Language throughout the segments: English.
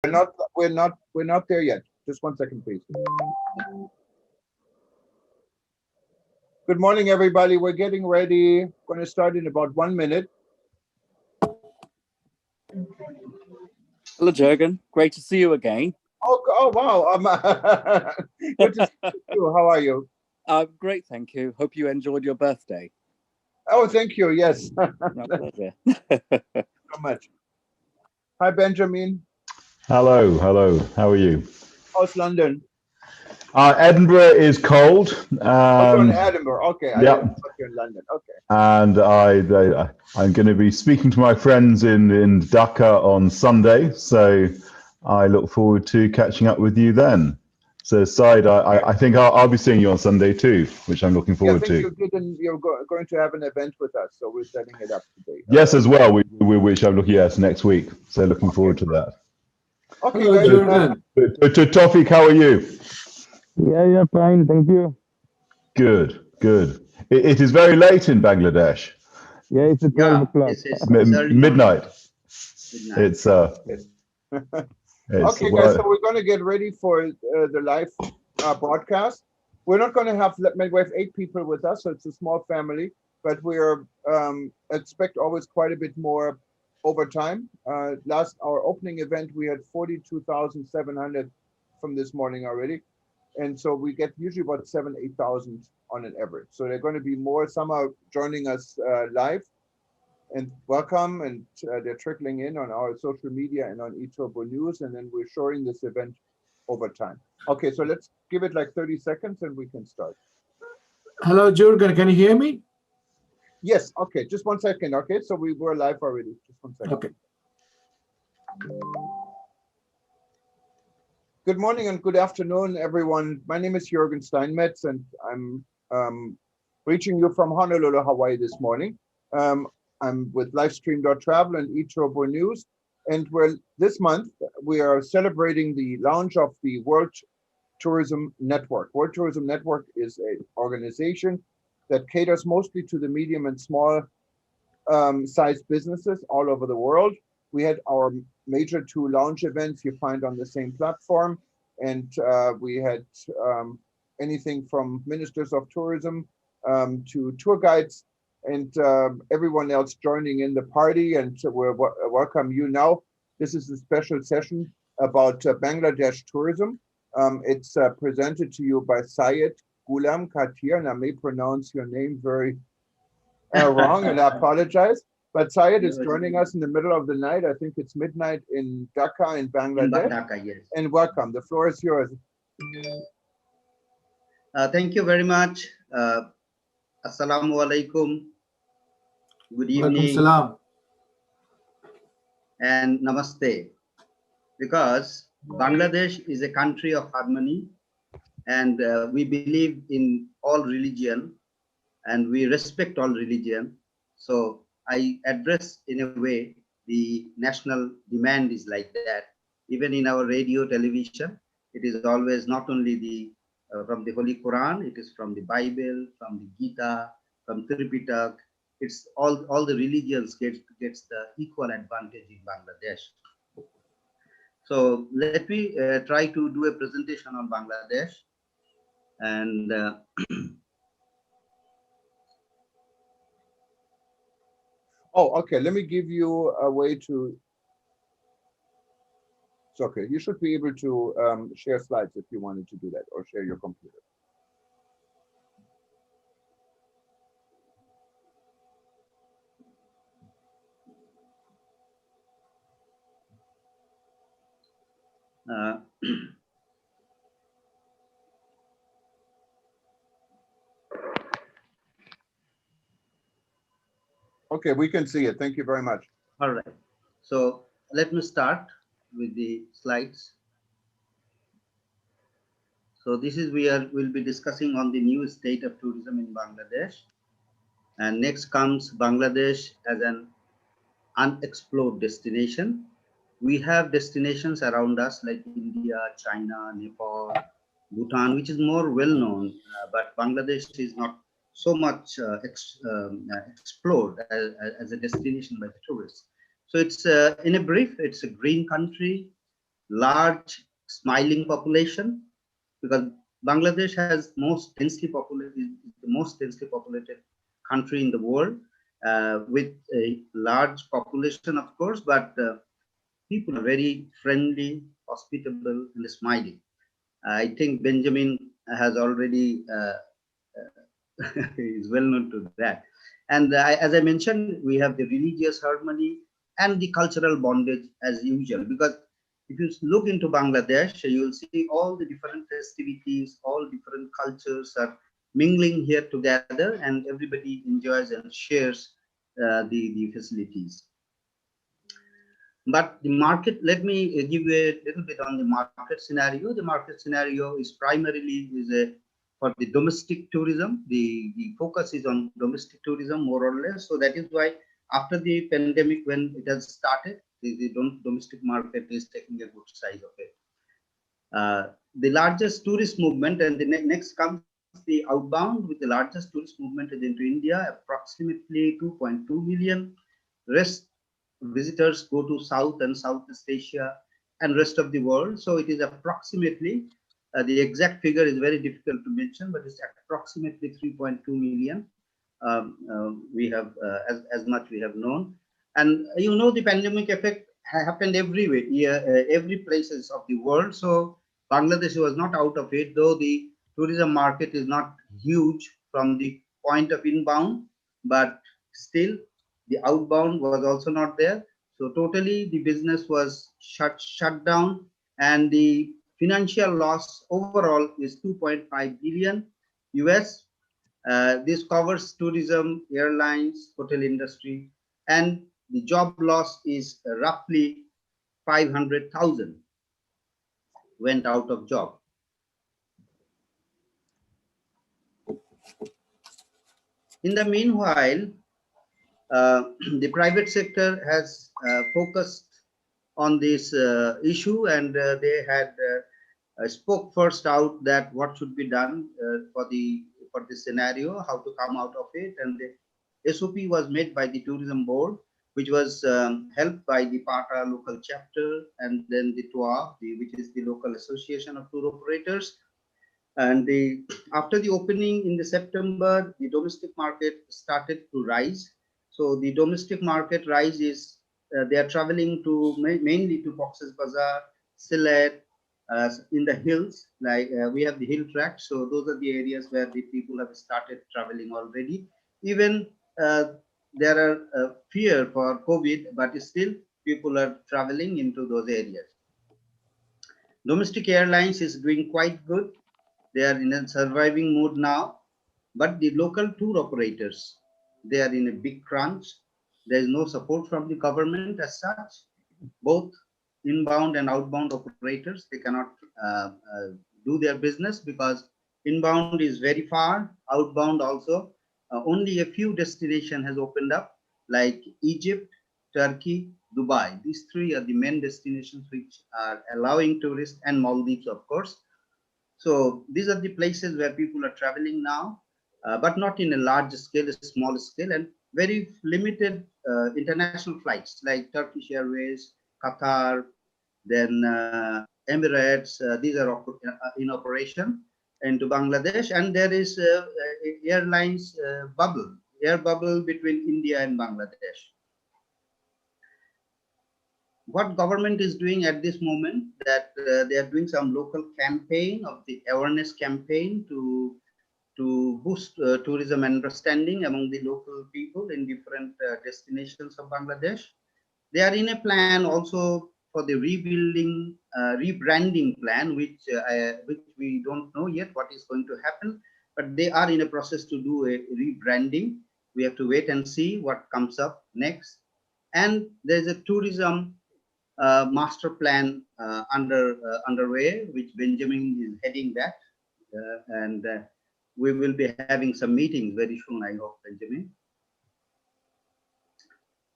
We're not there yet. Just one second, please. Good morning, everybody. We're getting ready. Going to start in about 1 minute. Hello, Jürgen. Great to see you again. Oh wow. Good to see you. How are you? Great, thank you. Hope you enjoyed your birthday. Oh, thank you. Yes. My pleasure. So much. Hi, Benjamin. Hello, hello. How are you? How's London? Edinburgh is cold. You're in Edinburgh. Okay. I Yeah. you're in London. Okay. And I'm going to be speaking to my friends in Dhaka on Sunday, so I look forward to catching up with you then. So, Said, I think I'll be seeing you on Sunday too, which I'm looking forward to. You're going to have an event with us, so we're setting it up today. Yes, as well. Which I'm looking at next week. So looking forward to that. Okay, Hello, guys. To Tawfiq, how are you? Yeah, fine, thank you. Good, good. It is very late in Bangladesh. Yeah, it's 12 o'clock. Midnight. It's Yes. Okay, guys. So we're going to get ready for the live broadcast. We're not going to have. We have 8 people with us, so it's a small family. But we're expect always quite a bit more over time. Our opening event, we had 42,700 from this morning already. And so we get usually about 8,000 on an average. So they're going to be more. Some are joining us live, and welcome. And they're trickling in on our social media and on eTurboNews. And then we're showing this event over time. Okay, so let's give it like 30 seconds and we can start. Hello, Jürgen. Can you hear me? Yes. Okay. Just 1 second. Okay. So we were live already. Just 1 second. Okay. Good morning and good afternoon, everyone. My name is Jürgen Steinmetz, and I'm reaching you from Honolulu, Hawaii this morning. I'm with livestream.travel and eTurboNews, and this month we are celebrating the launch of the World Tourism Network. World Tourism Network is an organization that caters mostly to the medium and small sized businesses all over the world. We had our major 2 launch events you find on the same platform. And we had anything from ministers of tourism to tour guides and everyone else joining in the party. And so we welcome you now. This is a special session about Bangladesh tourism. It's presented to you by Syed Ghulam Khatir, and I may pronounce your name very wrong, and I apologize. But Syed is joining us in the middle of the night. I think it's midnight in Dhaka, in Bangladesh. In Dhaka, yes. And welcome. The floor is yours. Thank you very much. Assalamu alaikum. Good evening. Salam. And namaste. Because Bangladesh is a country of harmony, and we believe in all religion, and we respect all religion. So I address in a way the national demand is like that. Even in our radio, television, it is always not only the from the Holy Quran, it is from the Bible, from the Gita, from Tripitak. It's all the religions gets the equal advantage in Bangladesh. So let me try to do a presentation on Bangladesh. And oh, okay. Let me give you a way to. It's okay. You should be able to share slides if you wanted to do that, or share your computer. Okay, we can see it. Thank you very much. All right. So let me start with the slides. So this is we'll be discussing on the new state of tourism in Bangladesh. And next comes Bangladesh as an unexplored destination. We have destinations around us like India, China, Nepal, Bhutan, which is more well known, but Bangladesh is not so much explored as a destination by the tourists. So it's in a brief, it's a green country, large smiling population, because Bangladesh has the most densely populated country in the world, with a large population, of course, but people are very friendly, hospitable, and smiling. I think Benjamin has already is well known to that. And as I mentioned, we have the religious harmony and the cultural bondage as usual, because if you look into Bangladesh, you will see all the different festivities, all different cultures are mingling here together, and everybody enjoys and shares the facilities. But the market, let me give you a little bit on the market scenario. The market scenario is primarily for the domestic tourism. The focus is on domestic tourism more or less. So that is why after the pandemic, when it has started, the domestic market is taking a good size of it. The largest tourist movement, and the next comes the outbound, with the largest tourist movement is into India, approximately 2.2 million. Rest visitors go to South and Southeast Asia and rest of the world. So it is approximately, the exact figure is very difficult to mention, but it's approximately 3.2 million. We have, as much we have known. And you know, the pandemic effect happened everywhere, every places of the world. So Bangladesh was not out of it, though the tourism market is not huge from the point of inbound, but still the outbound was also not there. So totally the business was shut down, and the financial loss overall is 2.5 billion US. This covers tourism, airlines, hotel industry, and the job loss is roughly 500,000 went out of job. In the meanwhile, the private sector has focused on this issue, and they had spoke first out that what should be done for the scenario, how to come out of it, and the SOP was made by the tourism board, which was helped by the PATA local chapter, and then the TUA, which is the local association of tour operators. And after the opening in the September, the domestic market started to rise. So the domestic market rise is they are traveling to mainly to Cox's Bazar, Sylhet, in the hills. Like we have the hill tracks, so those are the areas where the people have started traveling already. Even there are fear for COVID, but still people are traveling into those areas. Domestic airlines is doing quite good. They are in a surviving mode now, but the local tour operators, they are in a big crunch. There is no support from the government as such. Both inbound and outbound operators, they cannot do their business because inbound is very far, outbound also. Only a few destinations has opened up, like Egypt, Turkey, Dubai. These three are the main destinations which are allowing tourists, and Maldives, of course. So these are the places where people are traveling now, but not in a large scale, a small scale, and very limited international flights like Turkish Airways, Qatar, then Emirates. These are in operation into Bangladesh, and there is airlines air bubble between India and Bangladesh. What government is doing at this moment, that they are doing some local campaign of the awareness campaign to boost tourism understanding among the local people in different destinations of Bangladesh. They are in a plan also for the rebuilding, rebranding plan, which we don't know yet what is going to happen, but they are in a process to do a rebranding. We have to wait and see what comes up next. And there's a tourism master plan underway, which Benjamin is heading that, and we will be having some meetings very soon, I hope, Benjamin.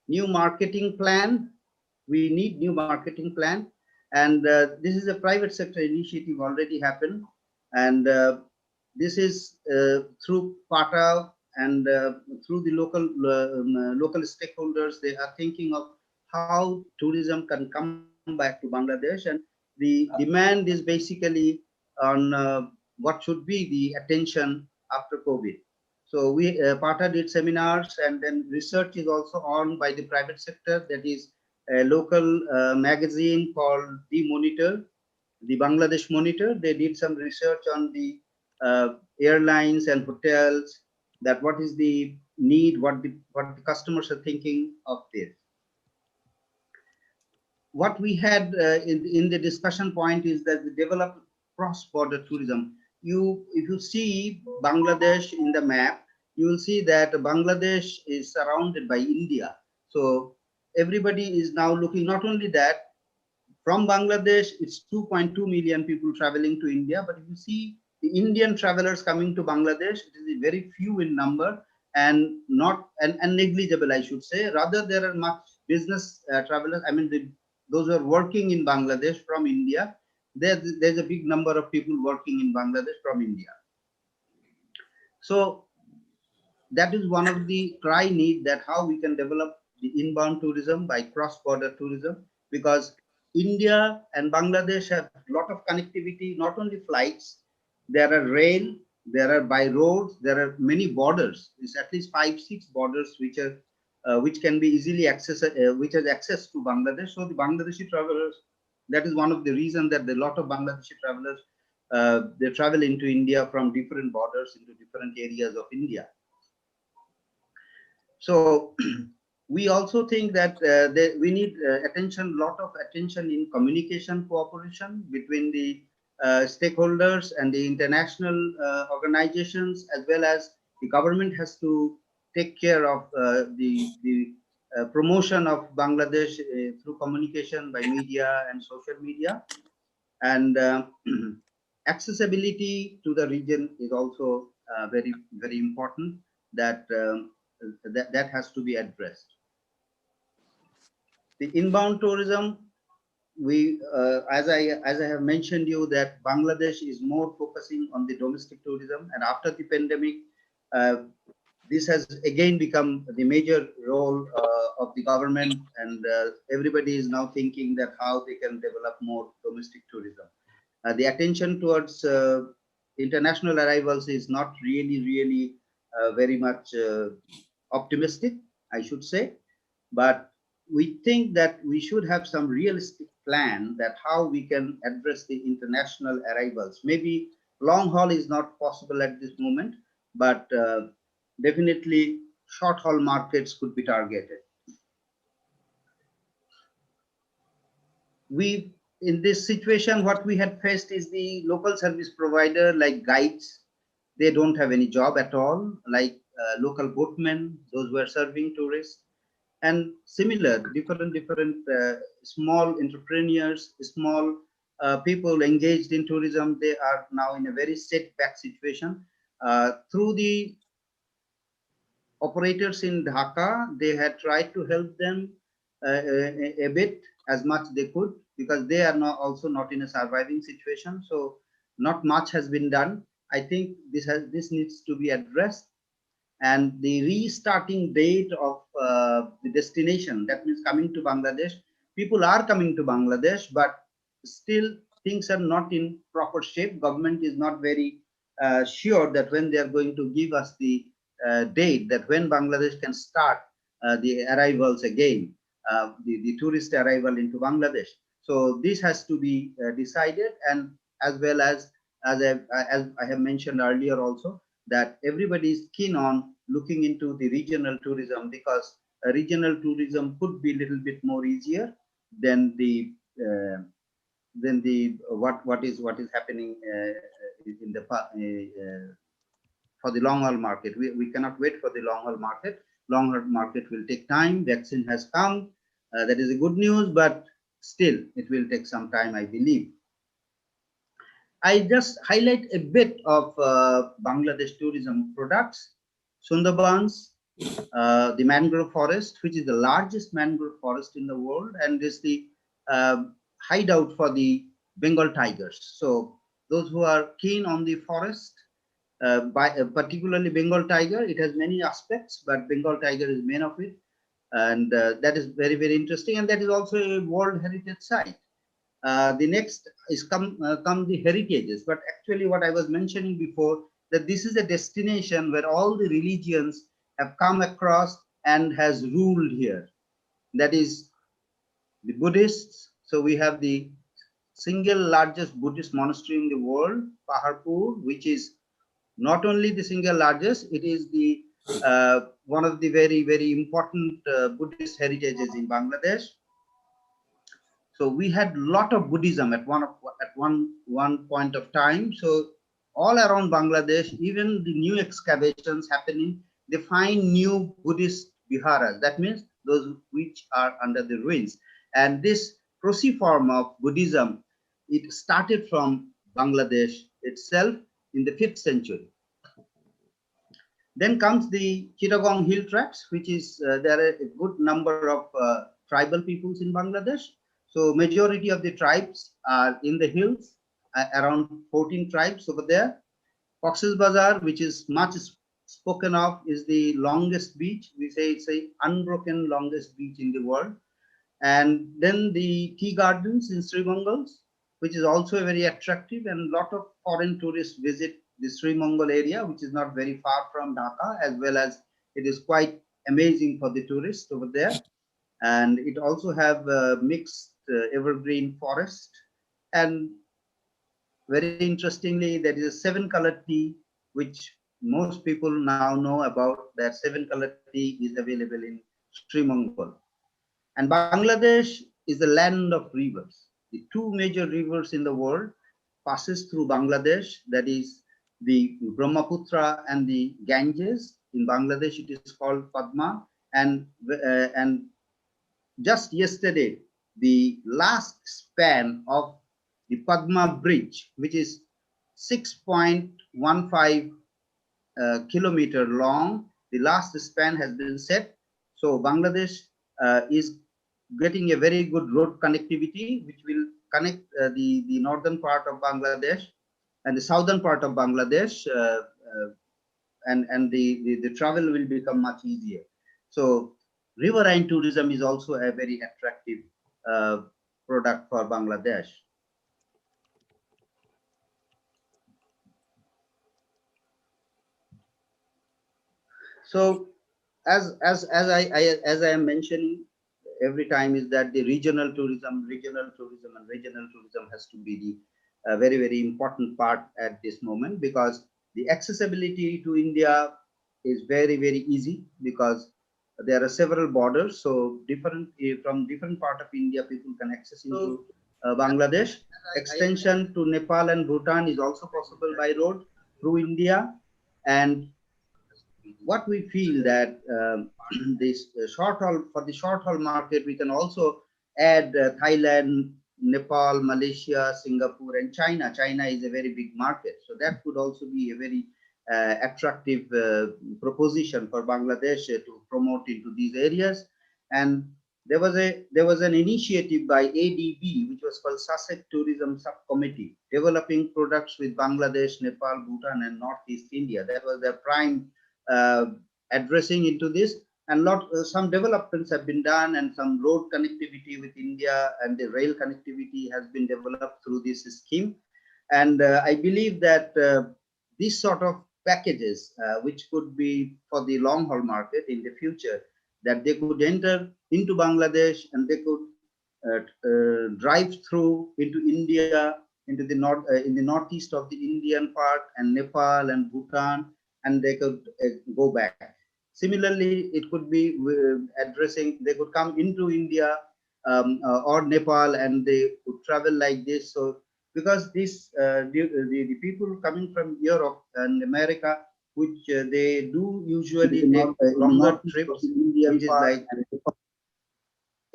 New marketing plan. We need new marketing plan, and this is a private sector initiative already happened, and this is through PATA and through the local stakeholders. They are thinking of how tourism can come back to Bangladesh, and the demand is basically on what should be the attention after COVID. So we PATA did seminars, and then research is also on by the private sector. That is a local magazine called The Monitor, the Bangladesh Monitor. They did some research on the airlines and hotels, that what is the need, what the customers are thinking of this. What we had in the discussion point is that we develop cross-border tourism. If you see Bangladesh in the map, you will see that Bangladesh is surrounded by India. So everybody is now looking, not only that, from Bangladesh, it's 2.2 million people traveling to India. But if you see the Indian travelers coming to Bangladesh, it is very few in number and not and negligible, I should say. Rather, there are much business travelers. I mean, those who are working in Bangladesh from India, there's a big number of people working in Bangladesh from India. So that is one of the try need, that how we can develop the inbound tourism by cross-border tourism, because India and Bangladesh have a lot of connectivity, not only flights, there are rail, there are by roads, there are many borders. It's at least 5-6 borders which are which can be easily accessed, which has access to Bangladesh. So the Bangladeshi travelers, that is one of the reasons that a lot of Bangladeshi travelers they travel into India from different borders into different areas of India. So we also think that we need lot of attention in communication cooperation between the stakeholders and the international organizations, as well as the government has to take care of the promotion of Bangladesh through communication by media and social media. And accessibility to the region is also very, very important, that that has to be addressed. The inbound tourism, we as I have mentioned you, that Bangladesh is more focusing on the domestic tourism, and after the pandemic, this has again become the major role of the government, and everybody is now thinking that how they can develop more domestic tourism. The attention towards international arrivals is not really very much optimistic, I should say, but we think that we should have some realistic plan that how we can address the international arrivals. Maybe long haul is not possible at this moment, but definitely short haul markets could be targeted. In this situation, what we had faced is the local service provider like guides, they don't have any job at all, like local boatmen, those who are serving tourists, and similar different small entrepreneurs, small people engaged in tourism. They are now in a very setback situation. Through the operators in Dhaka, they had tried to help them a bit as much they could, because they are also not in a surviving situation. So not much has been done. I think this needs to be addressed, and the restarting date of the destination, that means coming to Bangladesh. People are coming to Bangladesh, but still things are not in proper shape. Government is not very sure that when they are going to give us the date, that when Bangladesh can start the arrivals again, the tourist arrival into Bangladesh. So this has to be decided, and as well as I have mentioned earlier also, that everybody is keen on looking into the regional tourism, because regional tourism could be a little bit more easier than the what is happening in the for the long haul market. We cannot wait for the long haul market. Long haul market will take time. Vaccine has come. That is a good news, but still it will take some time, I believe. I just highlight a bit of Bangladesh tourism products. Sundarbans, the mangrove forest, which is the largest mangrove forest in the world, and is the hideout for the Bengal tigers. So those who are keen on the forest, particularly Bengal tiger, it has many aspects, but Bengal tiger is main of it, and that is very, very interesting, and that is also a World Heritage Site. The next is come the heritages. But actually, what I was mentioning before, that this is a destination where all the religions have come across and has ruled here. That is the Buddhists. So we have the single largest Buddhist monastery in the world, Paharpur, which is not only the single largest, it is the one of the very important Buddhist heritages in Bangladesh. So we had a lot of Buddhism at one point of time. So all around Bangladesh, even the new excavations happening, they find new Buddhist viharas. That means those which are under the ruins. And this cruciform of Buddhism, it started from Bangladesh itself in the 5th century. Then comes the Chittagong Hill Tracts, which is there are a good number of tribal peoples in Bangladesh. So majority of the tribes are in the hills, around 14 tribes over there. Cox's Bazar, which is much spoken of, is the longest beach. We say it's a unbroken longest beach in the world. And then the tea gardens in Sri Mongals, which is also very attractive, and a lot of foreign tourists visit the Sri Mongol area, which is not very far from Dhaka, as well as it is quite amazing for the tourists over there. And it also have mixed evergreen forest. And very interestingly, there is a 7-colored tea, which most people now know about. That 7-colored tea is available in Sri Mongol. And Bangladesh is a land of rivers. The 2 major rivers in the world passes through Bangladesh, that is the Brahmaputra and the Ganges. In Bangladesh, it is called Padma. And just yesterday, the last span of the Padma Bridge, which is 6.15 kilometer long, the last span has been set. So Bangladesh is getting a very good road connectivity, which will connect the northern part of Bangladesh and the southern part of Bangladesh, and the travel will become much easier. So riverine tourism is also a very attractive product for Bangladesh. So as I am mentioning every time, is that the regional tourism has to be the very important part at this moment, because the accessibility to India is very easy, because there are several borders. So from different part of India, people can access into Bangladesh. Extension to Nepal and Bhutan is also possible by road through India. And what we feel that this short haul, for the short haul market, we can also add Thailand, Nepal, Malaysia, Singapore, and China. China is a very big market, so that could also be a very attractive proposition for Bangladesh to promote into these areas. And there was an initiative by ADB, which was called SASEC Tourism Subcommittee, developing products with Bangladesh, Nepal, Bhutan, and Northeast India. That was their prime addressing into this. And some developments have been done, and some road connectivity with India and the rail connectivity has been developed through this scheme. And I believe that these sort of packages, which could be for the long haul market in the future, that they could enter into Bangladesh, and they could drive through into India, into the north, in the northeast of the Indian part, and Nepal and Bhutan, and they could go back. Similarly, it could be addressing, they could come into India or Nepal, and they would travel like this. So because this the people coming from Europe and America, which they do usually take longer trips, which is like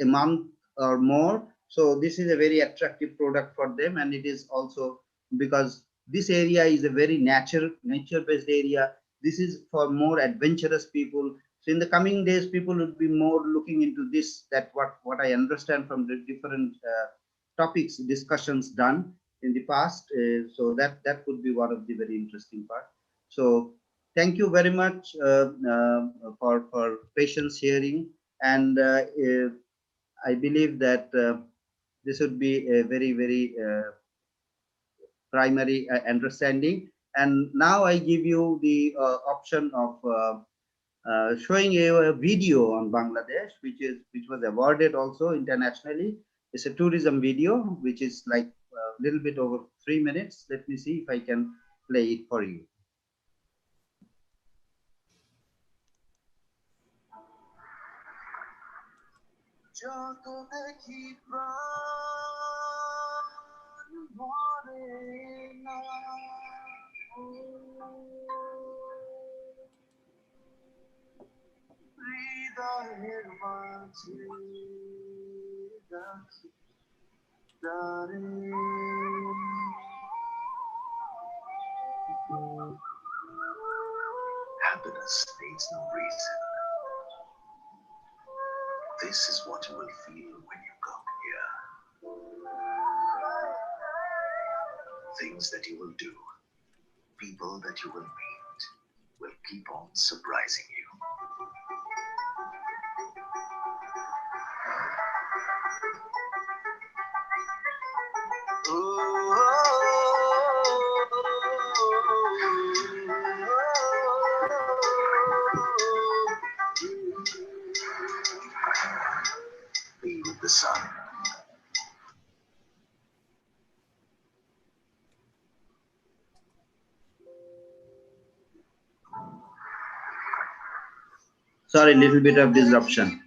a month or more. So this is a very attractive product for them, and it is also because this area is a very nature-based area. This is for more adventurous people. So in the coming days, people would be more looking into this. That what I understand from the different topics discussions done in the past. So that could be one of the very interesting part. So thank you very much for patience hearing, and I believe that This would be a very primary understanding. And now I give you the option of showing you a video on Bangladesh, which was awarded also internationally. It's a tourism video, which is like a little bit over 3 minutes. Let me see if I can play it for you. Happiness needs no reason. This is what you will feel when you come here. Things that you will do, people that you will meet, will keep on surprising you. Be with the sun. Sorry, a little bit of disruption.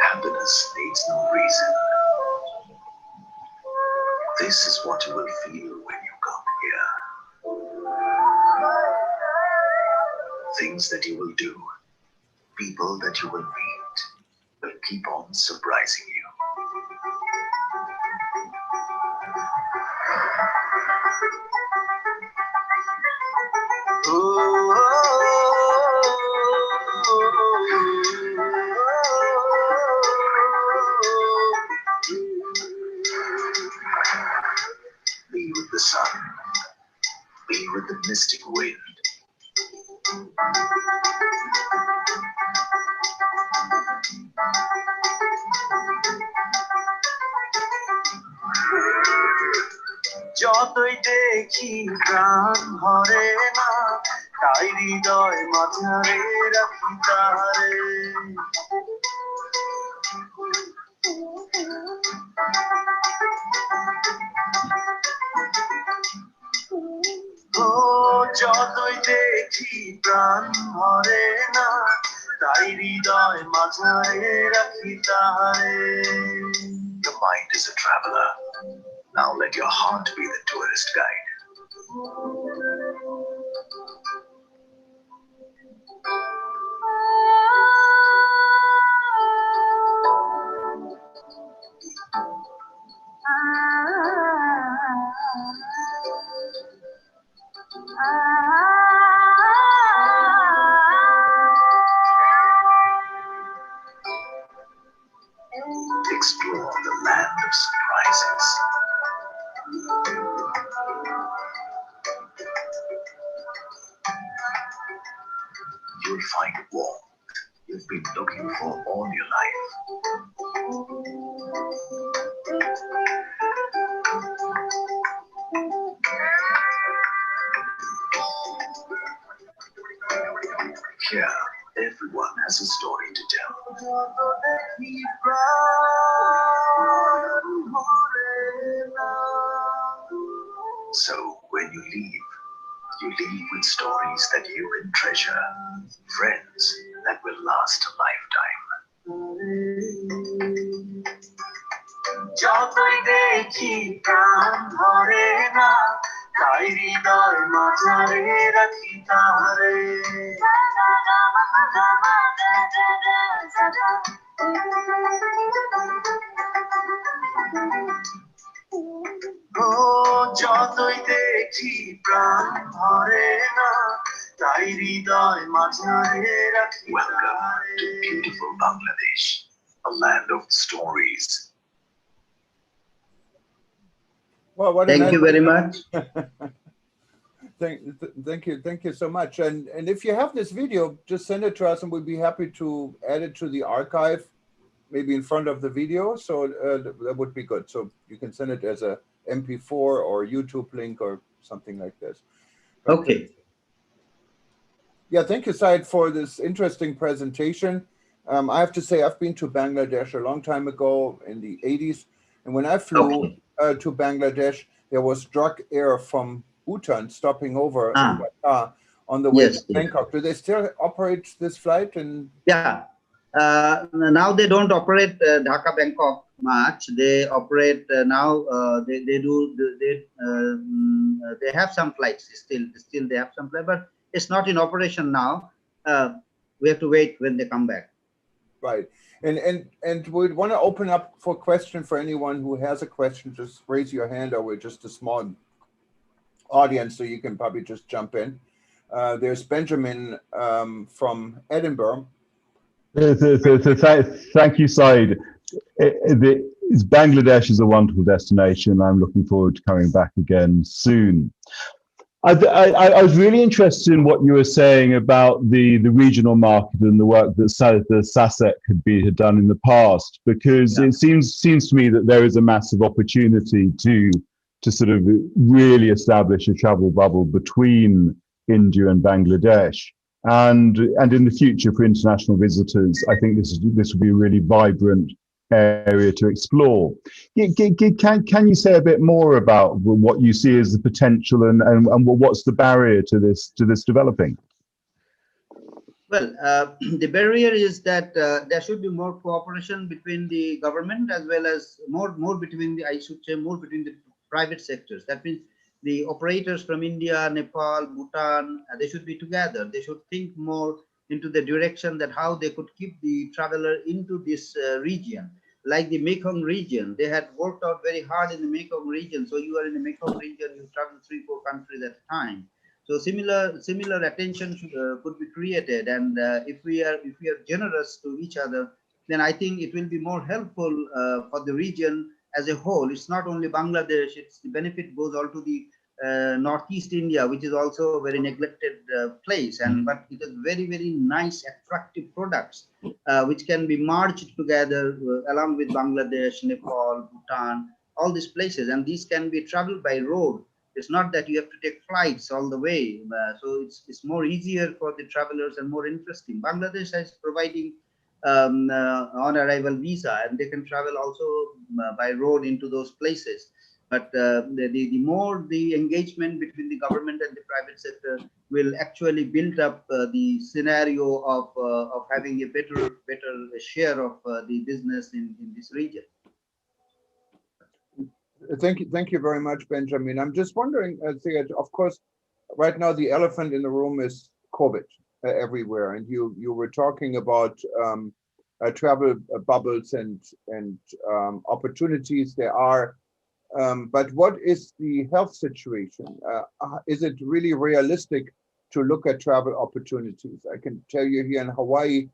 Happiness needs no reason. This is what you will feel when you come here. Things that you will do, people that you will meet, will keep on surprising you. Be with the sun. Be with the mystic wind. যতই দেখি প্রাণ ভরে না, তাই হৃদয় মাঝারে রাখি তারে। ও যতই দেখি প্রাণ ভরে না, তাই হৃদয় মাঝারে রাখি তারে। Your mind is a traveler. Now let your heart be the tourist guide. Explore the land of surprises. You'll find warmth you've been looking for all your life. Here, everyone has a story to tell. So when you leave with stories that you can treasure, friends that will last a lifetime. যতই দেখি প্রাণ ভরে না, তাই হৃদয় মাঝারে রাখি তারে। ও যতই দেখি প্রাণ ভরে না, তাই হৃদয় মাঝারে রাখি Welcome to beautiful Bangladesh, a land of stories. Well, what a Thank you nice- very much. Thank you so much. And if you have this video, just send it to us, and we'd be happy to add it to the archive, maybe in front of the video. So that would be good. So you can send it as a MP4 or YouTube link or something like this. But, Okay. yeah, thank you, Syed, for this interesting presentation. I have to say, I've been to Bangladesh a long time ago in the 80s. And when I flew to Bangladesh, there was drug air from Bhutan stopping over in Dhaka on the way to Bangkok. Do they still operate this flight? And yeah, now they don't operate Dhaka Bangkok much. They operate now. They have some flights still. They have some flights, but it's not in operation now. We have to wait when they come back. Right. And we'd want to open up for question for anyone who has a question. Just raise your hand, or we're just a small audience, so you can probably just jump in. There's Benjamin from Edinburgh. Thank you, Syed. Bangladesh is a wonderful destination. I'm looking forward to coming back again soon. I was really interested in what you were saying about the regional market and the work that the SASEC had done in the past, because it seems to me that there is a massive opportunity to sort of really establish a travel bubble between India and Bangladesh. And in the future, for international visitors, I think this would be a really vibrant area to explore. Can you say a bit more about what you see as the potential and what's the barrier to this developing? Well, the barrier is that there should be more cooperation between the government, as well as more between the private sectors. That means the operators from India, Nepal, Bhutan, they should be together. They should think more into the direction that how they could keep the traveler into this region. Like the Mekong region, they had worked out very hard in the Mekong region. So you are in the Mekong region, you travel 3-4 countries at a time. So similar attention could be created, and if we are generous to each other, then I think it will be more helpful for the region as a whole. It's not only Bangladesh; it's the benefit goes all to the Northeast India, which is also a very neglected place, but it has very nice, attractive products which can be merged together along with Bangladesh, Nepal, Bhutan, all these places, and these can be traveled by road. It's not that you have to take flights all the way, so it's more easier for the travelers and more interesting. Bangladesh is providing on-arrival visa, and they can travel also by road into those places. But the more the engagement between the government and the private sector will actually build up the scenario of having a better share of the business in this region. Thank you very much, Benjamin. I'm just wondering, of course, right now the elephant in the room is COVID everywhere, and you were talking about travel bubbles and opportunities there are. But what is the health situation? Is it really realistic to look at travel opportunities? I can tell you here in Hawaii,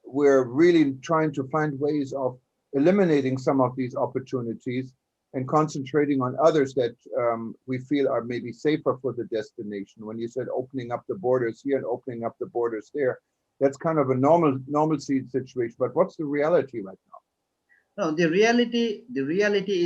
we're really trying to find ways of eliminating some of these opportunities and concentrating on others that we feel are maybe safer for the destination. When you said opening up the borders here and opening up the borders there, that's kind of a normalcy situation. But what's the reality right now? No, the reality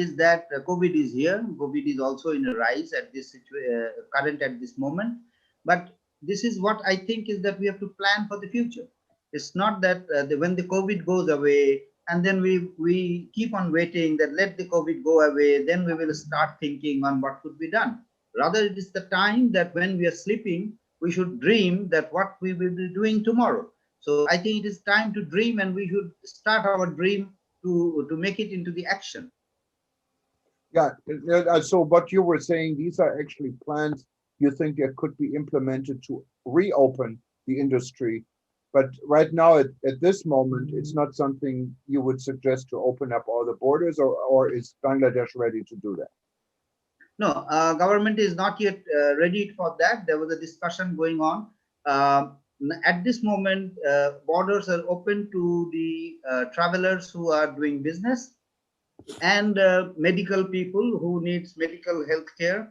is that COVID is here. COVID is also in a rise at this at this moment. But this is what I think is that we have to plan for the future. It's not that when the COVID goes away and then we keep on waiting that let the COVID go away, then we will start thinking on what could be done. Rather, it is the time that when we are sleeping, we should dream that what we will be doing tomorrow. So I think it is time to dream, and we should start our dream to make it into the action. Yeah, so what you were saying, these are actually plans you think that could be implemented to reopen the industry. But right now, at this moment, it's not something you would suggest to open up all the borders, or is Bangladesh ready to do that? No, government is not yet ready for that. There was a discussion going on At this moment, borders are open to the travelers who are doing business and medical people who needs medical health care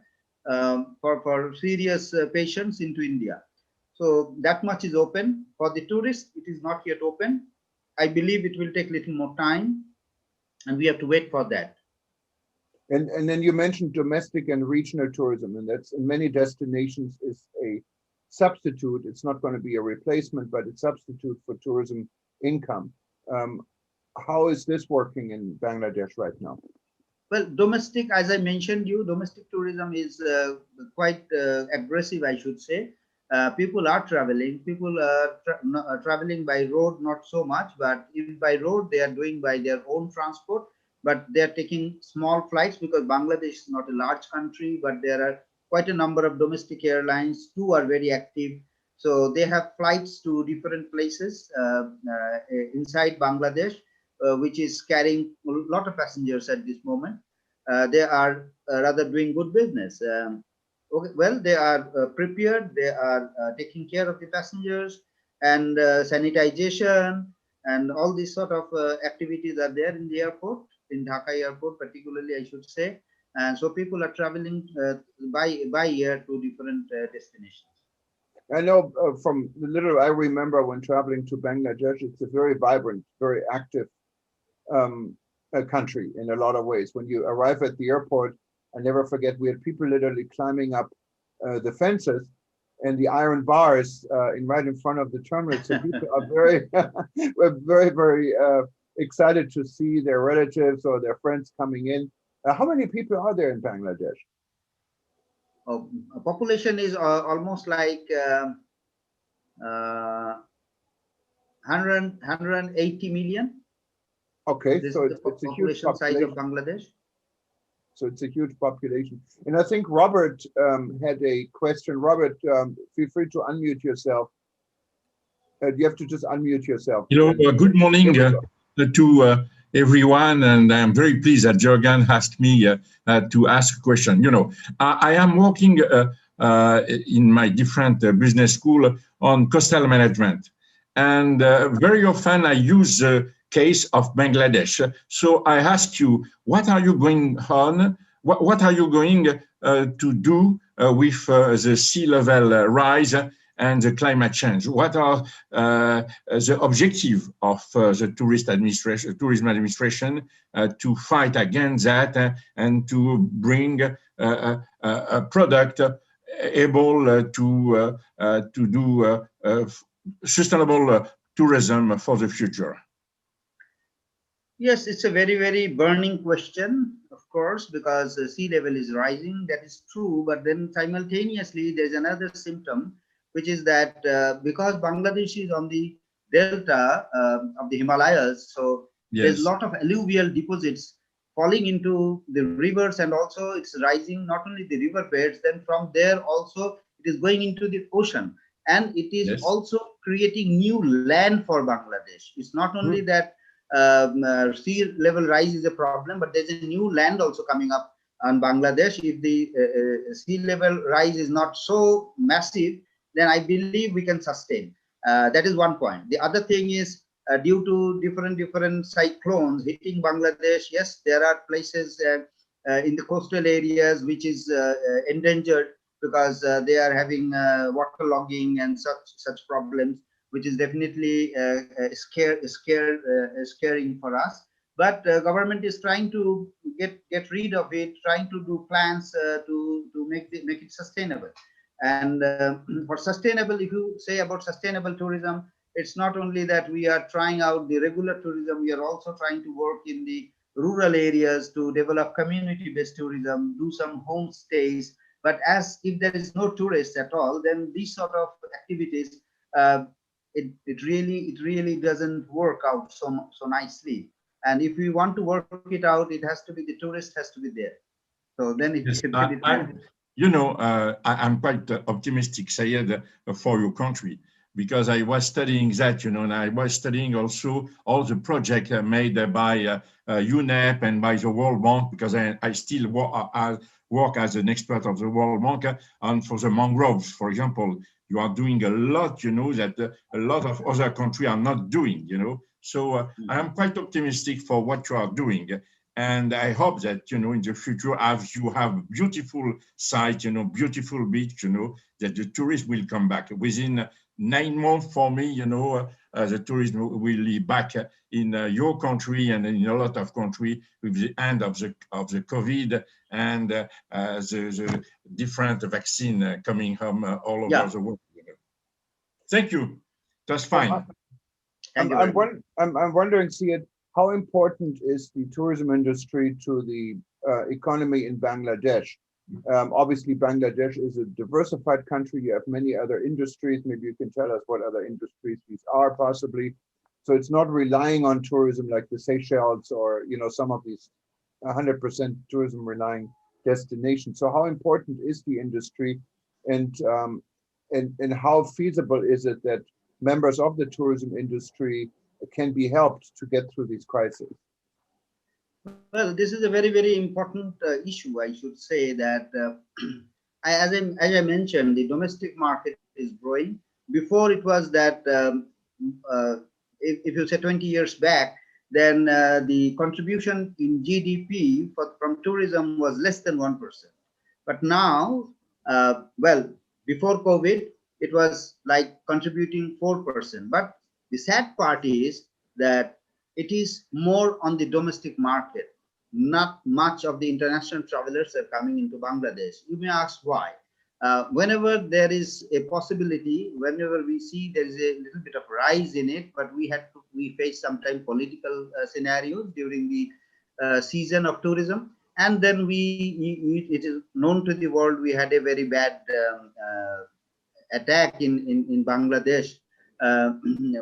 for serious patients into India. So that much is open. For the tourists, it is not yet open. I believe it will take a little more time, and we have to wait for that. And then you mentioned domestic and regional tourism, and that's in many destinations is a substitute. It's not going to be a replacement, but it's substitute for tourism income. How is this working in Bangladesh right now? Well, domestic, as I mentioned you, domestic tourism is quite aggressive, I should say. People are traveling. People are traveling by road, not so much, but if by road, they are doing by their own transport, but they are taking small flights because Bangladesh is not a large country, but there are quite a number of domestic airlines. Two are very active. So they have flights to different places inside Bangladesh, which is carrying a lot of passengers at this moment. They are rather doing good business. Okay, well, they are prepared. They are taking care of the passengers, and sanitization and all these sort of activities are there in the airport, in Dhaka airport particularly, I should say. And so people are traveling by air to different destinations. I know from the little I remember when traveling to Bangladesh, it's a very vibrant, very active country in a lot of ways. When you arrive at the airport, I never forget, we had people literally climbing up the fences and the iron bars right in front of the terminal. So people are very excited to see their relatives or their friends coming in. How many people are there in Bangladesh? Population is almost like 180 million. Okay, This so is it's the a huge population size of population. Bangladesh. So it's a huge population. And I think Robert had a question. Robert, feel free to unmute yourself. You have to just unmute yourself. Hello, good morning to everyone. And I'm very pleased that Jürgen asked me to ask a question. You know, I am working in my different business school on coastal management. And very often I use case of Bangladesh. So I ask you, what are you going on? What are you going to do with the sea level rise and the climate change? What are the objective of the tourism administration to fight against that and to bring a product able to do sustainable tourism for the future? Yes, it's a very, very burning question, of course, because the sea level is rising. That is true. But then simultaneously, there's another symptom, which is that because Bangladesh is on the delta of the Himalayas, so there's a lot of alluvial deposits falling into the rivers, and also it's rising not only the river beds, then from there also it is going into the ocean. And it is also creating new land for Bangladesh. It's not only that sea level rise is a problem, but there's a new land also coming up on Bangladesh. If the sea level rise is not so massive, then I believe we can sustain. That is one point. The other thing is due to different cyclones hitting Bangladesh. Yes, there are places in the coastal areas which is endangered because they are having waterlogging and such problems, which is definitely scaring for us. But government is trying to get rid of it, trying to do plans to make it sustainable. And for sustainable, if you say about sustainable tourism, it's not only that we are trying out the regular tourism, we are also trying to work in the rural areas to develop community-based tourism, do some homestays. But as if there is no tourists at all, then these sort of activities, it really doesn't work out so nicely. And if we want to work it out, it has to be, the tourist has to be there. So then it should be. You know, I'm quite optimistic, Sayed, for your country, because I was studying that, you know, and I was studying also all the projects made by UNEP and by the World Bank, because I still work as an expert of the World Bank on for the mangroves, for example, you are doing a lot, you know, that a lot of other countries are not doing, you know. So I am quite optimistic for what you are doing. And I hope that, you know, in the future, as you have beautiful sites, you know, beautiful beach, you know, that the tourists will come back. Within 9 months for me, you know, the tourism will be back in your country and in a lot of countries with the end of the COVID and the different vaccine coming home all over the world. You know. Thank you. That's fine. I'm wondering, Syed, how important is the tourism industry to the economy in Bangladesh? Obviously, Bangladesh is a diversified country. You have many other industries. Maybe you can tell us what other industries these are, possibly. So it's not relying on tourism like the Seychelles or, you know, some of these 100% tourism relying destinations. So how important is the industry, and how feasible is it that members of the tourism industry can be helped to get through these crises? Well, this is a very, very important issue. I should say that, as I mentioned, the domestic market is growing. Before it was that, if you say 20 years back, then the contribution in GDP from tourism was less than 1%. But now, well, before COVID, it was like contributing 4%. But the sad part is that it is more on the domestic market. Not much of the international travelers are coming into Bangladesh. You may ask why. Whenever there is a possibility, whenever we see there is a little bit of rise in it, but we face sometimes political scenarios during the season of tourism. And then it is known to the world, we had a very bad attack in Bangladesh,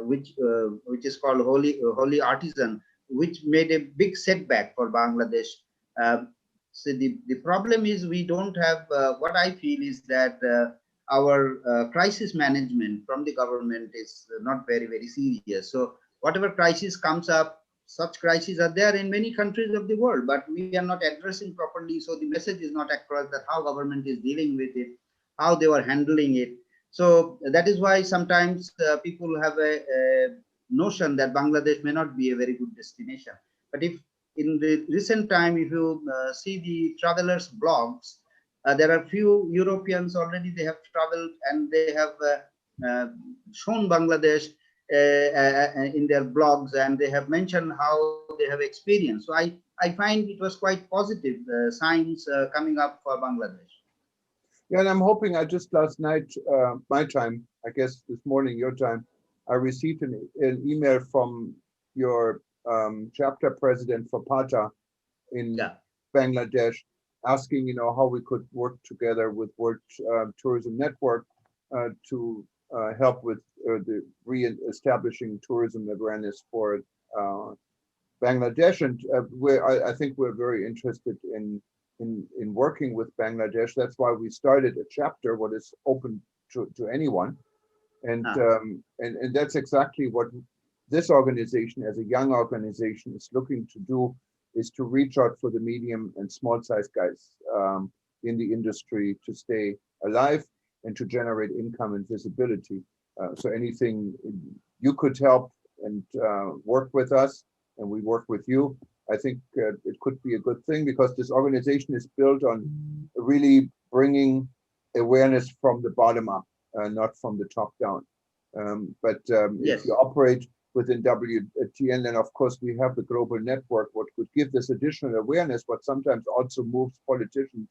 which is called Holy Artisan, which made a big setback for Bangladesh. So the problem is we don't have, what I feel is that our crisis management from the government is not very, very serious. So whatever crisis comes up, such crises are there in many countries of the world, but we are not addressing properly. So the message is not across that how government is dealing with it, how they are handling it. So that is why sometimes people have a notion that Bangladesh may not be a very good destination. But if in the recent time, if you see the travelers' blogs, there are few Europeans already, they have traveled and they have shown Bangladesh in their blogs, and they have mentioned how they have experienced. So I find it was quite positive signs coming up for Bangladesh. Yeah, and I'm hoping, I just last night, my time, I guess this morning, your time, I received an email from your chapter president for PATA in Bangladesh, asking, you know, how we could work together with World Tourism Network to help with the re-establishing tourism awareness for Bangladesh. And I think we're very interested in working with Bangladesh. That's why we started a chapter what is open to anyone. And that's exactly what this organization, as a young organization, is looking to do, is to reach out for the medium and small size guys in the industry to stay alive and to generate income and visibility. So anything you could help and work with us, and we work with you, I think it could be a good thing, because this organization is built on really bringing awareness from the bottom up, not from the top down. If you operate within WTN, then of course we have the global network, what could give this additional awareness, but sometimes also moves politicians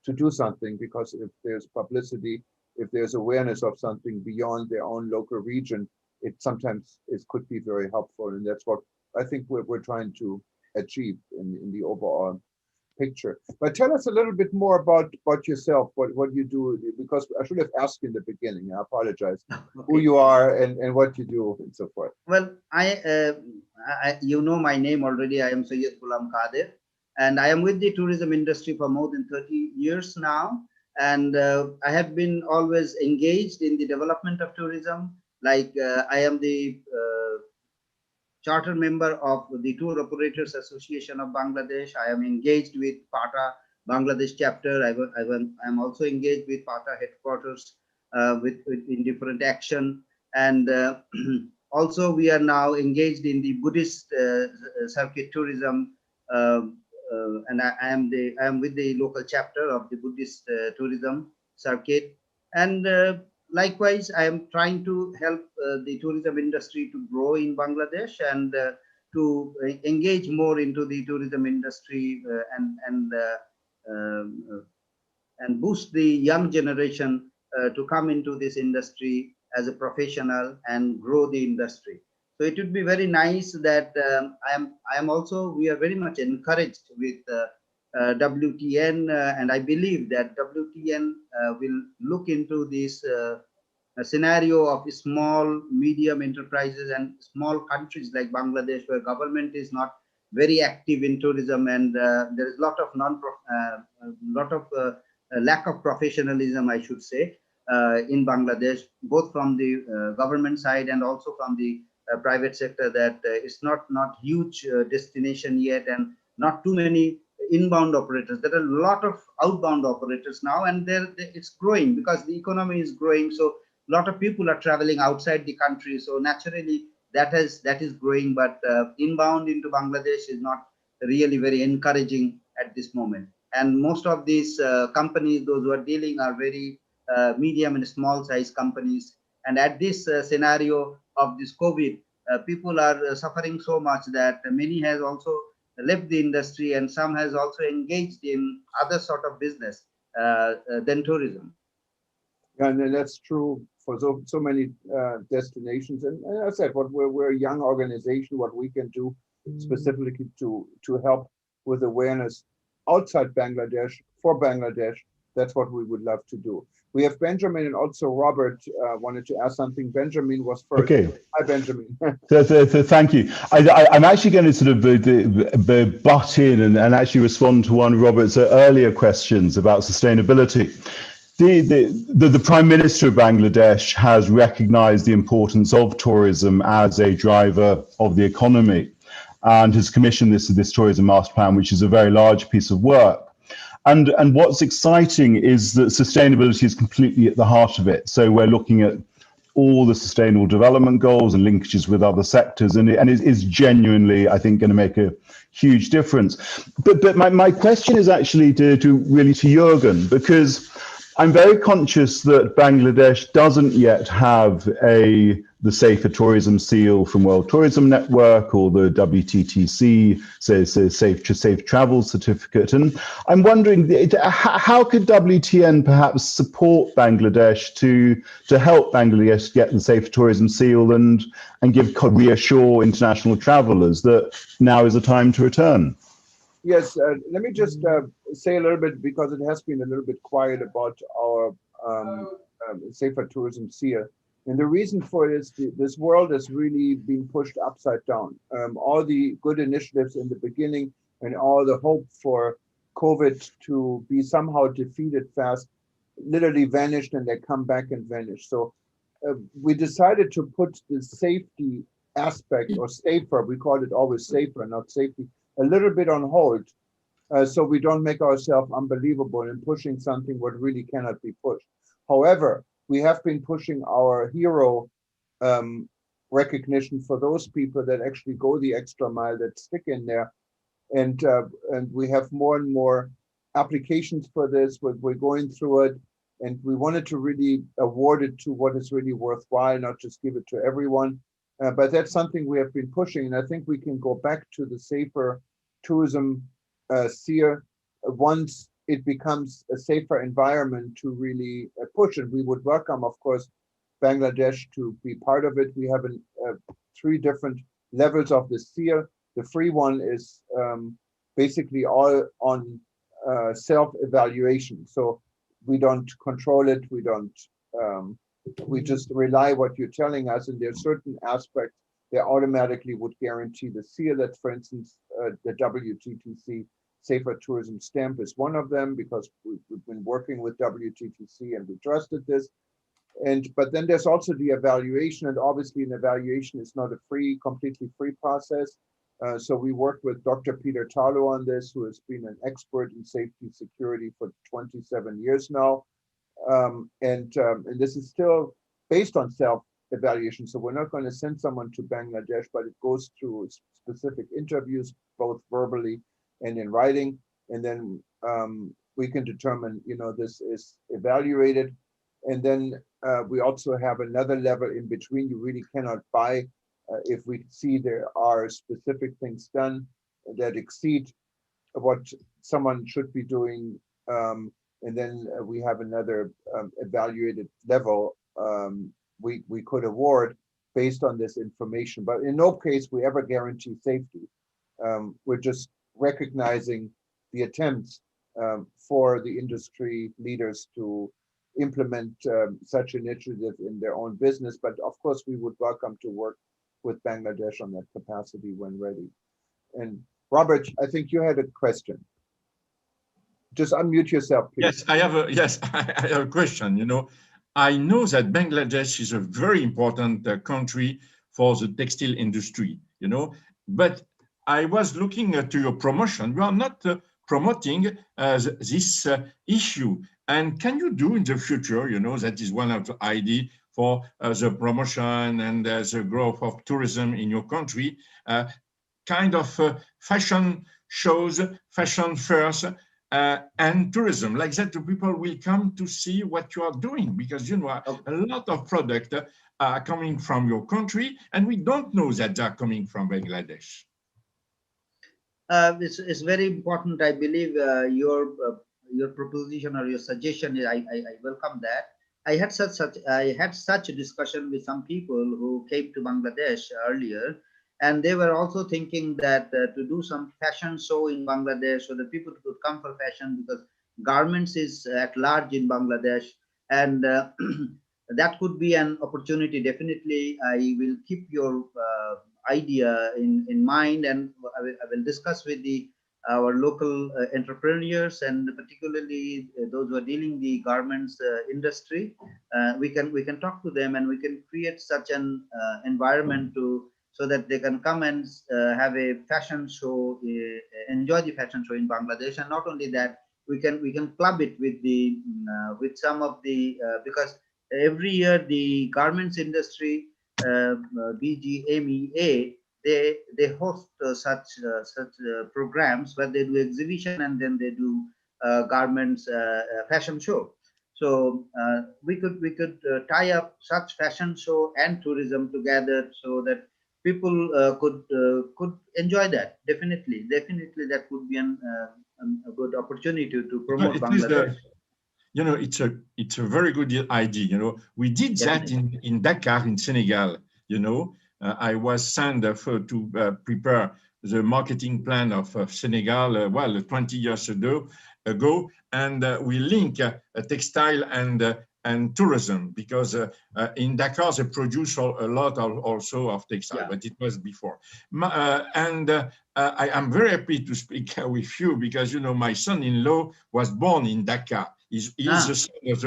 to do something, because if there's publicity, if there's awareness of something beyond their own local region, it sometimes could be very helpful. And that's what I think we're trying to achieve in the overall picture. But tell us a little bit more about yourself, what you do, because I should have asked you in the beginning. I apologize. Who you are and what you do and so forth. Well, you know my name already. I am Syed Ghulam Qadir, and I am with the tourism industry for more than 30 years now. And I have been always engaged in the development of tourism. Like I am the charter member of the Tour Operators Association of Bangladesh. I am engaged with PATA Bangladesh chapter. I am also engaged with PATA headquarters in different action. And also we are now engaged in the Buddhist circuit tourism, and I am with the local chapter of the Buddhist tourism circuit. And likewise, I am trying to help the tourism industry to grow in Bangladesh and to engage more into the tourism industry and boost the young generation to come into this industry as a professional and grow the industry. So it would be very nice that we are very much encouraged with WTN, and I believe that WTN will look into this a scenario of small, medium enterprises and small countries like Bangladesh, where government is not very active in tourism, and there is a lot of lack of professionalism, I should say, in Bangladesh, both from the government side and also from the private sector, that it's not huge destination yet, and not too many inbound operators. There are a lot of outbound operators now, and it's growing because the economy is growing. So a lot of people are traveling outside the country. So naturally that is growing, but inbound into Bangladesh is not really very encouraging at this moment. And most of these companies, those who are dealing, are very medium and small size companies. And at this scenario of this COVID, people are suffering so much that many has also left the industry, and some has also engaged in other sort of business than tourism. Yeah, and that's true for so many destinations. And as I said, we're a young organization. What we can do specifically to help with awareness outside Bangladesh for Bangladesh, that's what we would love to do. We have Benjamin and also Robert wanted to ask something. Benjamin was first. Okay. Hi, Benjamin. So thank you. I'm actually going to sort of butt in and actually respond to one of Robert's earlier questions about sustainability. The Prime Minister of Bangladesh has recognized the importance of tourism as a driver of the economy, and has commissioned this tourism master plan, which is a very large piece of work. And what's exciting is that sustainability is completely at the heart of it. So we're looking at all the sustainable development goals and linkages with other sectors, and it is genuinely, I think, going to make a huge difference. But my question is actually to Jürgen, because I'm very conscious that Bangladesh doesn't yet have the Safer Tourism Seal from World Tourism Network, or the WTTC, Safe Travel Certificate. And I'm wondering, how could WTN perhaps support Bangladesh to help Bangladesh get the Safer Tourism Seal and reassure international travelers that now is the time to return? Yes, let me just say a little bit, because it has been a little bit quiet about our Safer Tourism Seal. And the reason for it is this world has really been pushed upside down. All the good initiatives in the beginning and all the hope for COVID to be somehow defeated fast literally vanished, and they come back and vanish. So we decided to put the safety aspect, or safer, we call it always safer, not safety, a little bit on hold, so we don't make ourselves unbelievable in pushing something what really cannot be pushed. However, we have been pushing our hero recognition for those people that actually go the extra mile, that stick in there, and we have more and more applications for this. We're going through it, and we wanted to really award it to what is really worthwhile, not just give it to everyone. But that's something we have been pushing, and I think we can go back to the Safer Tourism Seal once it becomes a safer environment to really push. And we would welcome, of course, Bangladesh to be part of it. We have 3 different levels of the seal. The free one is basically all on self-evaluation. So we don't control it. We don't. We just rely what you're telling us, and there's certain aspects that automatically would guarantee the seal. That, for instance, the WTTC Safer Tourism Stamp is one of them, because we've been working with WTTC and we trusted this. But then there's also the evaluation, and obviously an evaluation is not a completely free process. So we worked with Dr. Peter Talo on this, who has been an expert in safety security for 27 years now. And this is still based on self-evaluation. So we're not going to send someone to Bangladesh, but it goes through specific interviews, both verbally and in writing. And then we can determine, this is evaluated. And then we also have another level in between. You really cannot buy if we see there are specific things done that exceed what someone should be doing. And then we have another evaluated level we could award based on this information. But in no case we ever guarantee safety. We're just recognizing the attempts for the industry leaders to implement such initiative in their own business. But of course, we would welcome to work with Bangladesh on that capacity when ready. And Robert, I think you had a question. Just unmute yourself, please. Yes, I have a question. I know that Bangladesh is a very important country for the textile industry, but I was looking to your promotion. You are not promoting this issue. And can you do in the future, that is one of the ideas for the promotion and the growth of tourism in your country, kind of fashion shows, fashion fairs, and tourism, like that the people will come to see what you are doing, because a lot of products are coming from your country and we don't know that they're coming from Bangladesh. It's very important. I believe your proposition or your suggestion, I welcome that. I had such a discussion with some people who came to Bangladesh earlier, and they were also thinking that to do some fashion show in Bangladesh so that people could come for fashion, because garments is at large in Bangladesh, and that could be an opportunity. Definitely, I will keep your idea in mind, and I will discuss with our local entrepreneurs, and particularly those who are dealing the garments industry. We can talk to them, and we can create such an environment so that they can come and have a fashion show, enjoy the fashion show in Bangladesh. And not only that, we can club it with some of the because every year the garments industry, BGMEA, they host such programs where they do exhibition and then they do garments fashion show. So we could tie up such fashion show and tourism together so that people could enjoy that. Definitely that would be a good opportunity to promote Bangladesh. It's a very good idea. We did that in Dakar, in Senegal. I was sent to prepare the marketing plan of Senegal, 20 years ago, and we link textile and tourism, because in Dakar they produce a lot also of textile, but it was before. I am very happy to speak with you, because my son-in-law was born in Dakar. He's the son of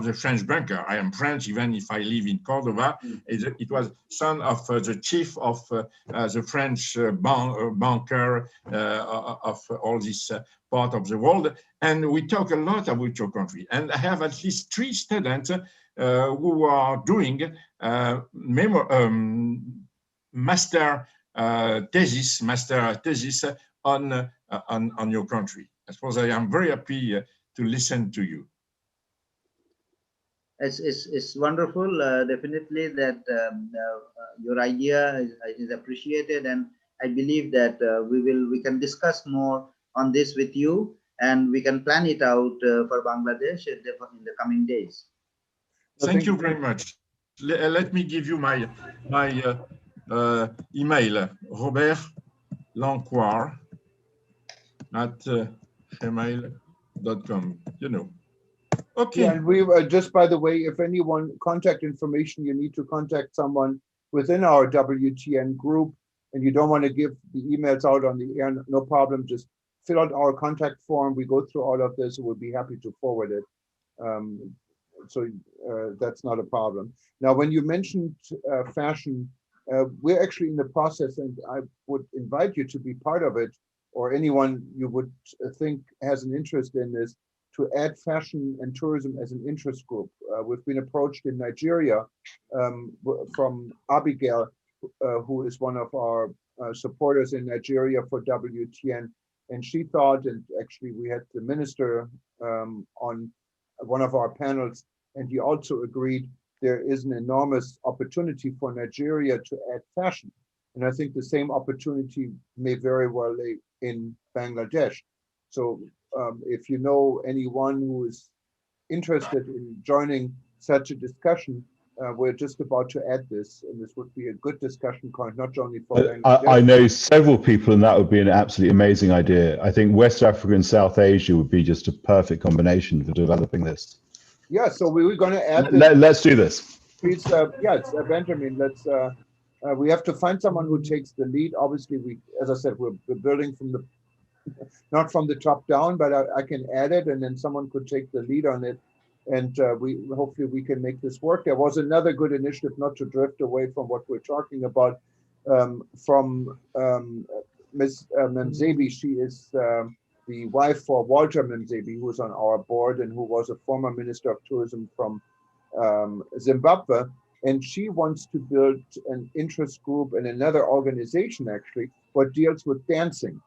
the French banker. I am French, even if I live in Cordoba. It was son of the chief of the French banker of all this part of the world. And we talk a lot about your country. And I have at least 3 students who are doing master thesis on your country. I suppose I am very happy to listen to you. It's wonderful. Definitely that your idea is appreciated, and I believe that we can discuss more on this with you, and we can plan it out for Bangladesh in the coming days. Thank you very much. Let me give you my email, Robert Lancoir @gmail.com. Okay. Yeah, and we just, by the way, if anyone contact information, you need to contact someone within our WTN group, and you don't want to give the emails out on the air, no problem. Just fill out our contact form. We go through all of this, and we'll be happy to forward it. So that's not a problem. Now, when you mentioned fashion, we're actually in the process, and I would invite you to be part of it, or anyone you would think has an interest in this, to add fashion and tourism as an interest group. We've been approached in Nigeria from Abigail, who is one of our supporters in Nigeria for WTN. And she thought, and actually we had the minister on one of our panels, and he also agreed there is an enormous opportunity for Nigeria to add fashion. And I think the same opportunity may very well lay in Bangladesh. So if you know anyone who is interested in joining such a discussion, we're just about to add this, and this would be a good discussion point, not only for Bangladesh. I know several people, and that would be an absolutely amazing idea. I think West Africa and South Asia would be just a perfect combination for developing this. Yeah, so we were going to add this. Let's do this. Please, yes, Benjamin, let's, we have to find someone who takes the lead. Obviously, as I said, we're building from the, not from the top down, but I can add it, and then someone could take the lead on it. And hopefully we can make this work. There was another good initiative, not to drift away from what we're talking about, from Ms. Memzebi. She is the wife for Walter Memzebi, who's on our board and who was a former Minister of Tourism from Zimbabwe. And she wants to build an interest group and another organization, actually, what deals with dancing,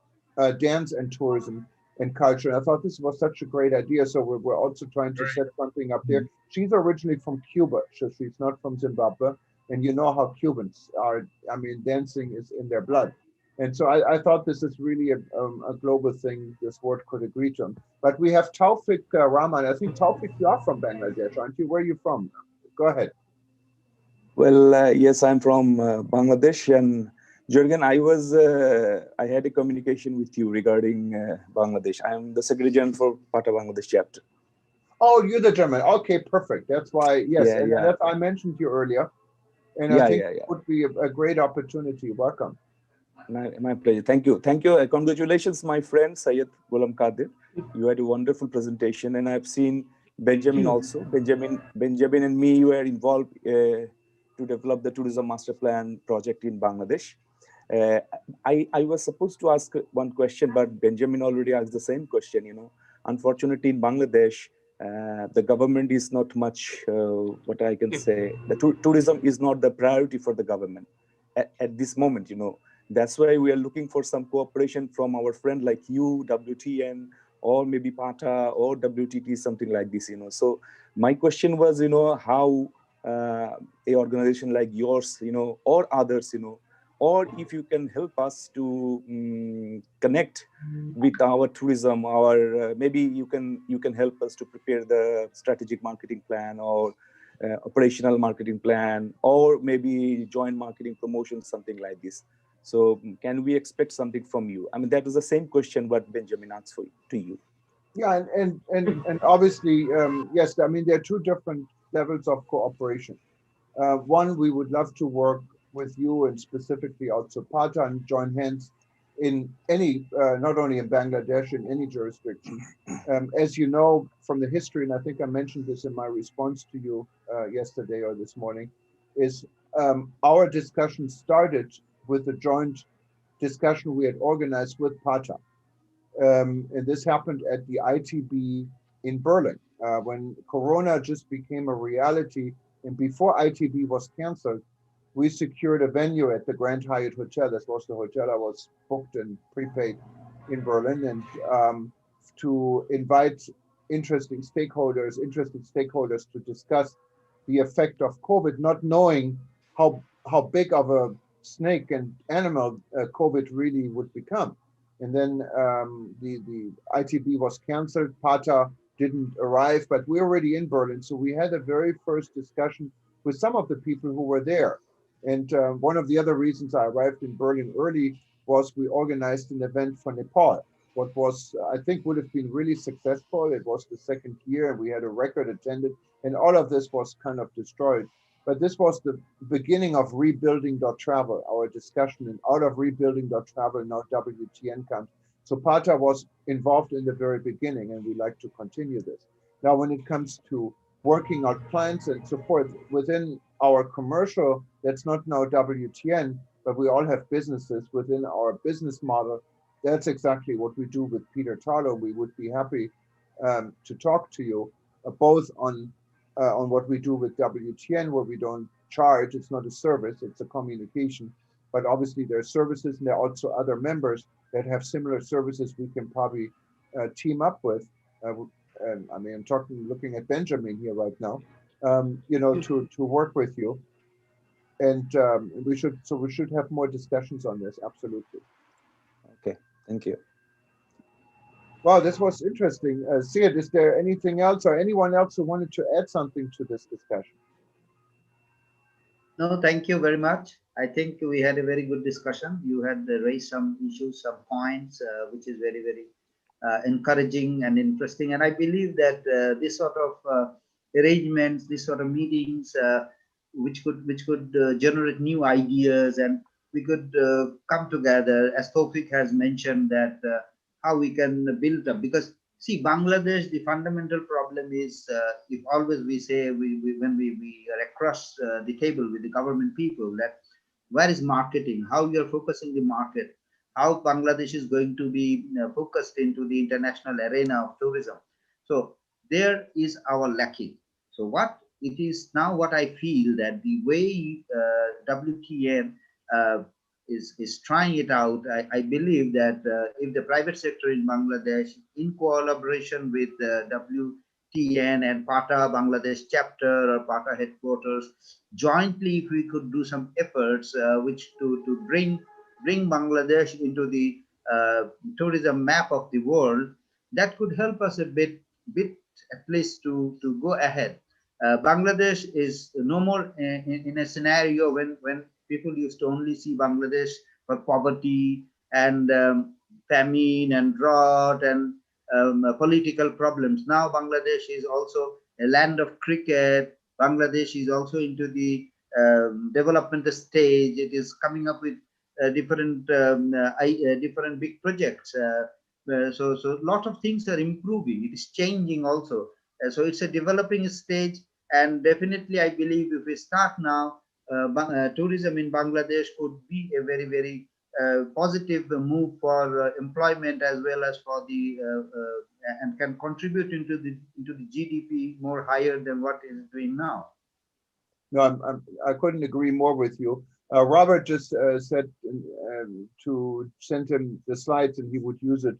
dance and tourism and culture. And I thought this was such a great idea. So we're also trying to set something up there. She's originally from Cuba, so she's not from Zimbabwe. And you know how Cubans are. I mean, dancing is in their blood. And so I thought this is really a global thing this board could agree to. But we have Taufik Rahman. I think, Taufik, you are from Bangladesh, aren't you? Where are you from? Go ahead. Well, yes, I'm from Bangladesh, and Jürgen, I had a communication with you regarding Bangladesh. I'm the Secretary General for PATA Bangladesh chapter. Oh, you're the German. Okay, perfect. That's why, yes, Yeah, and yeah. that I mentioned you earlier. And I think it would be a great opportunity. Welcome. My pleasure. Thank you. Thank you. Congratulations, my friend Syed Ghulam Qadir. You had a wonderful presentation, and I've seen Benjamin also. Benjamin and me were involved to develop the tourism master plan project in Bangladesh. I was supposed to ask one question, but Benjamin already asked the same question. You know, unfortunately, in Bangladesh, the government is not much. What I can say, the tourism is not the priority for the government at this moment. You know, that's why we are looking for some cooperation from our friend like you, WTN, or maybe PATA or WTT, something like this. You know, so my question was, you know, how a organization like yours, you know, or others, you know, or if you can help us to connect with our tourism, our maybe you can help us to prepare the strategic marketing plan or operational marketing plan, or maybe joint marketing promotion, something like this. So can we expect something from you? I mean, that is the same question what Benjamin asked to you. Yeah, and obviously, yes, I mean, there are two different levels of cooperation. One, we would love to work with you and specifically also PATA and join hands in any, not only in Bangladesh, in any jurisdiction. As you know from the history, and I think I mentioned this in my response to you yesterday or this morning, is our discussion started with the joint discussion we had organized with PATA. And this happened at the ITB in Berlin when Corona just became a reality. And before ITB was canceled, we secured a venue at the Grand Hyatt Hotel. This was the hotel I was booked and prepaid in Berlin, and to invite interested stakeholders to discuss the effect of COVID, not knowing how big of a snake and animal COVID really would become. And then the ITB was canceled. PATA didn't arrive, but we're already in Berlin. So we had a very first discussion with some of the people who were there. And one of the other reasons I arrived in Berlin early was we organized an event for Nepal. What was, I think, would have been really successful. It was the second year, and we had a record attended, and all of this was kind of destroyed. But this was the beginning of rebuilding.travel, our discussion, and out of rebuilding.travel, now WTN comes. So PATA was involved in the very beginning, and we like to continue this. Now, when it comes to working out plans and so forth within our commercial, that's not now WTN, but we all have businesses within our business model. That's exactly what we do with Peter Tarlow. We would be happy to talk to you, both on what we do with WTN, where we don't charge. It's not a service, it's a communication. But obviously there are services, and there are also other members that have similar services we can probably team up with. I mean, I'm looking at Benjamin here right now, you know, to work with you. And we should have more discussions on this, absolutely. Okay, thank you. Wow, this was interesting. Syed, is there anything else or anyone else who wanted to add something to this discussion? No, thank you very much. I think we had a very good discussion. You had raised some issues, some points, which is very, very encouraging and interesting. And I believe that this sort of arrangements, this sort of meetings, which could generate new ideas, and we could come together, as Tawfiq has mentioned, that how we can build up. Because see, Bangladesh, the fundamental problem is, if always we say, when we are across the table with the government people, that where is marketing, how you are focusing the market, how Bangladesh is going to be focused into the international arena of tourism. So there is our lacking. So what it is now, what I feel that the way WTN is trying it out, I believe that if the private sector in Bangladesh, in collaboration with WTN and PATA Bangladesh chapter or PATA headquarters, jointly, if we could do some efforts which to bring Bangladesh into the tourism map of the world, that could help us a bit at least to go ahead. Bangladesh is no more in a scenario when people used to only see Bangladesh for poverty and famine and drought and political problems. Now Bangladesh is also a land of cricket. Bangladesh is also into the development stage. It is coming up with different big projects. So a lot of things are improving. It is changing also. So it's a developing stage, and definitely I believe if we start now, tourism in Bangladesh could be a very, very positive move for employment, as well as for the and can contribute into the GDP more higher than what it is doing now. No, I couldn't agree more with you. Robert just said to send him the slides, and he would use it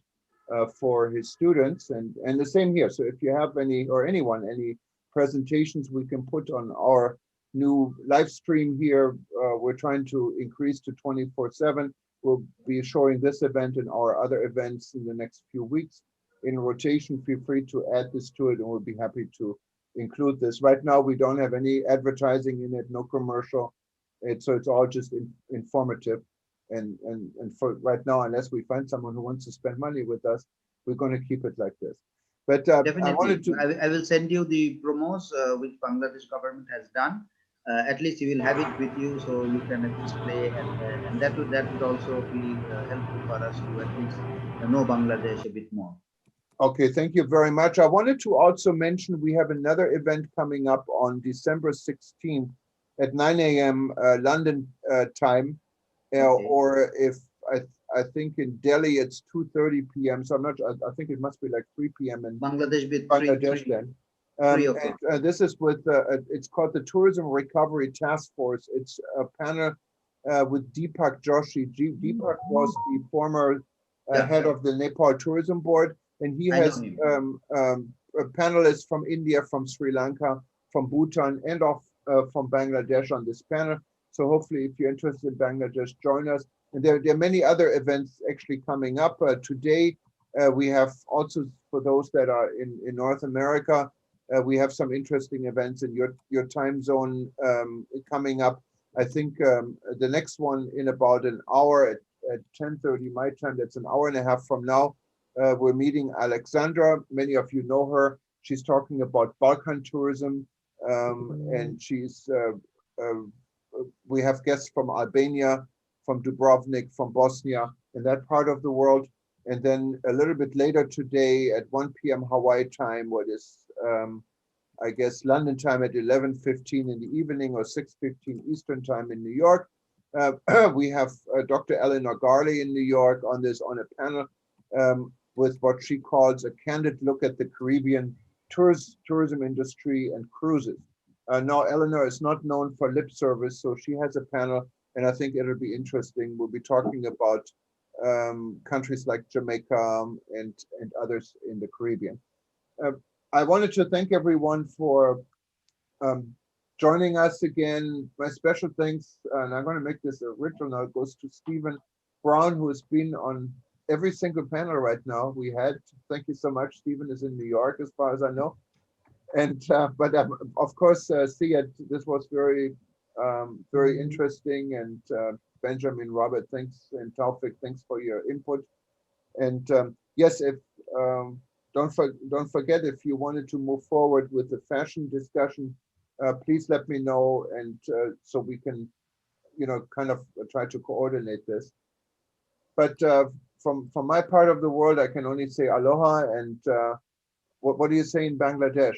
for his students, and the same here. So if you have any, or anyone, any presentations we can put on our new live stream here, we're trying to increase to 24/7. We'll be showing this event and our other events in the next few weeks in rotation. Feel free to add this to it, and we'll be happy to include this. Right now, we don't have any advertising in it, no commercial. So it's all just informative. And for right now, unless we find someone who wants to spend money with us, we're going to keep it like this. But definitely, I will send you the promos which Bangladesh government has done. At least you will have it with you, so you can at least play, and that would also be helpful for us to at least know Bangladesh a bit more. Okay, thank you very much. I wanted to also mention we have another event coming up on December 16th at 9 a.m. London time, or if I think in Delhi it's 2:30 p.m. So I'm not. I think it must be like 3 p.m. in Bangladesh. Then. And this is with it's called the Tourism Recovery Task Force. It's a panel with Deepak Joshi. Deepak was the former head of the Nepal Tourism Board. And he has panelists from India, from Sri Lanka, from Bhutan, and from Bangladesh on this panel. So hopefully, if you're interested in Bangladesh, join us. And there are many other events actually coming up. Today, we have also, for those that are in North America, we have some interesting events in your time zone coming up. I think the next one in about an hour at 10:30 my time, that's an hour and a half from now. We're meeting Alexandra. Many of you know her. She's talking about Balkan tourism, and we have guests from Albania, from Dubrovnik, from Bosnia, in that part of the world. And then a little bit later today at 1 p.m. Hawaii time, what is, I guess, London time at 11:15 in the evening or 6:15 Eastern time in New York. We have Dr. Eleanor Garley in New York on a panel. with what she calls a candid look at the Caribbean tourism industry and cruises. Now, Eleanor is not known for lip service, so she has a panel, and I think it'll be interesting. We'll be talking about countries like Jamaica and others in the Caribbean. I wanted to thank everyone for joining us again. My special thanks, and I'm going to make this original, goes to Stephen Brown, who has been on every single panel right now we had. Thank you so much. Stephen is in New York, as far as I know. And but of course, Syed, this was very interesting. And Benjamin, Robert, thanks, and Taufik, thanks for your input. And yes, if don't forget, if you wanted to move forward with the fashion discussion, please let me know, and so we can, kind of try to coordinate this. But from my part of the world, I can only say aloha. And what do you say in Bangladesh?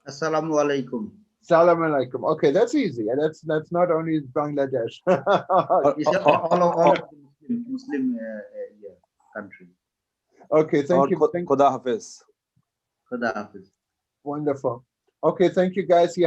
Assalamu alaikum. Salam alaikum. Okay, that's easy. And that's not only Bangladesh. It's all of the Muslim country. Okay, thank you. Khuda Hafiz. Khuda Hafiz. Wonderful. Okay, thank you guys.